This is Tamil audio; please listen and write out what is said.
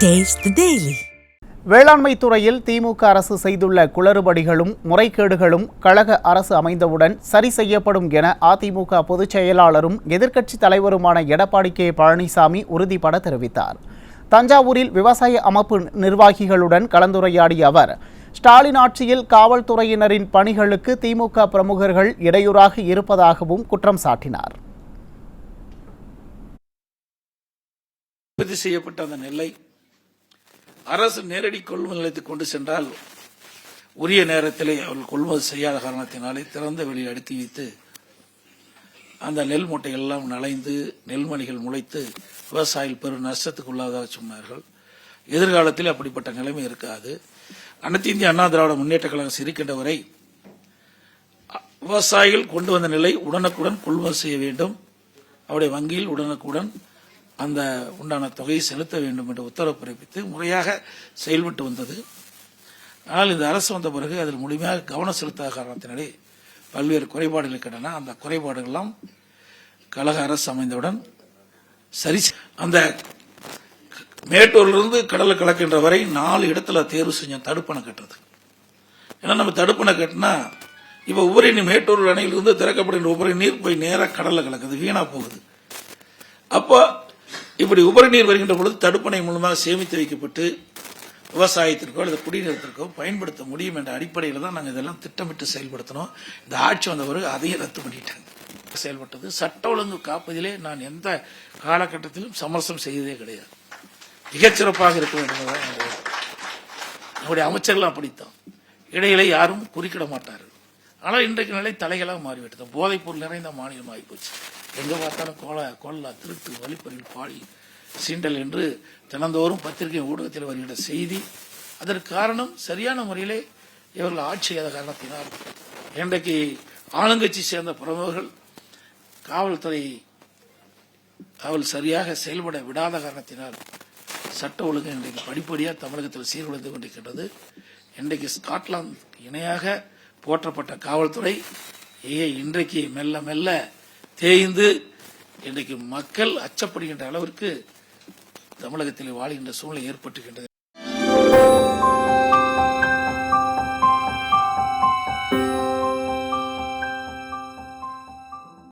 Taste the Daily. வேளாண்மை துறையில் திமுக அரசு செய்துள்ள குளறுபடிகளும் முறைகேடுகளும் கழக அரசு அமைந்தவுடன் சரி செய்யப்படும் என அதிமுக பொதுச் செயலாளரும் எதிர்க்கட்சித் தலைவருமான எடப்பாடி கே பழனிசாமி உறுதிபட தெரிவித்தார். தஞ்சாவூரில் விவசாய அமைப்பு நிர்வாகிகளுடன் கலந்துரையாடிய அவர், ஸ்டாலின் ஆட்சியில் காவல்துறையினரின் பணிகளுக்கு திமுக பிரமுகர்கள் இடையூறாக இருப்பதாகவும் குற்றம் சாட்டினார். செய்யப்பட்ட அந்த நெல்லை அரசு நேரடி கொள்முதல் நிலையத்துக்கு கொண்டு சென்றால் உரிய நேரத்திலே அவர்கள் கொள்முதல் செய்யாத காரணத்தினாலே திறந்த வெளியில் அடுக்கி வைத்து அந்த நெல் மூட்டைகள் எல்லாம் நனைந்து நெல்மணிகள் முளைத்து விவசாயிகள் பெரும் நஷ்டத்துக்கு உள்ளதாக சொன்னார்கள். எதிர்காலத்தில் அப்படிப்பட்ட நிலைமை இருக்காது. அனைத்து இந்திய அண்ணா திராவிட முன்னேற்ற கழகம் இருக்கின்ற வரை விவசாயிகள் கொண்டு வந்த நிலை உடனுக்குடன் கொள்முதல் செய்ய வேண்டும். அவருடைய வங்கியில் உடனுக்குடன் அந்த உண்டான தொகையை செலுத்த வேண்டும் என்று உத்தரவு பிறப்பித்து முறையாக செயல்பட்டு வந்தது. ஆனால் இந்த அரசு வந்த பிறகு அதில் முழுமையாக கவனம் செலுத்தாத காரணத்தினாலே பல்வேறு குறைபாடுகள் இருக்கின்றன. அந்த குறைபாடுகள்லாம் கழக அரசு அமைந்தவுடன் சரி. அந்த மேட்டூரிலிருந்து கடலை கலக்கின்ற வரை 4 இடத்துல தேர்வு செஞ்ச தடுப்பணை கட்டுறது. ஏன்னா நம்ம தடுப்பணை கட்டினா இப்ப உபரி நீர் மேட்டூர் அணையிலிருந்து திறக்கப்படுகின்ற உபரி நீர் போய் நேராக கடல்ல கலக்குது, வீணா போகுது. அப்போ இப்படி உபரி நீர் வருகின்ற பொழுது தடுப்பணை மூலமாக சேமித்து வைக்கப்பட்டு விவசாயத்திற்கோ அல்லது குடிநீரத்திற்கோ பயன்படுத்த முடியும் என்ற அடிப்படையில் தான் நாங்கள் இதெல்லாம் திட்டமிட்டு செயல்படுத்தினோம். இந்த ஆட்சி வந்த பிறகு அதையும் ரத்து பண்ணிட்டாங்க. செயல்பட்டது சட்ட ஒழுங்கு காப்பதிலே நான் எந்த காலகட்டத்திலும் சமரசம் செய்ததே கிடையாது. மிகச்சிறப்பாக இருக்க வேண்டும். நம்முடைய அமைச்சர்கள் அப்படித்தான், இடையிலே யாரும் குறுக்கிட மாட்டார்கள். ஆனால் இன்றைக்கு நிலை தலைகளாக மாறிவிட்டது. போதைப் பொருள் நிறைந்த மாநிலம் ஆகிப்போச்சு. எங்க பார்த்தாலும் கொள்ளா, திருட்டு, வழிப்பறிவு, பாழி, சீண்டல் என்று தினந்தோறும் பத்திரிகை ஊடகத்தில் வருகின்ற செய்தி. அதற்கு காரணம் சரியான முறையிலே இவர்கள் ஆட்சி செய்யாத காரணத்தினால் இன்றைக்கு ஆளுங்கட்சி சேர்ந்த பிரமுகர்கள் காவல்துறை சரியாக செயல்பட விடாத காரணத்தினால் சட்ட ஒழுங்கு இன்றைக்கு படிப்படியாக தமிழகத்தில் சீர்குலைந்து கொண்டிருக்கின்றது. இன்றைக்கு ஸ்காட்லாந்து இணையாக போற்றப்பட்ட காவல்துறை இன்றைக்கு மெல்ல மெல்ல தேய்ந்து இன்றைக்கு மக்கள் அச்சப்படுகின்ற அளவிற்கு தமிழகத்தில் வாழ்கின்ற சூழ்நிலை ஏற்பட்டுகின்றது.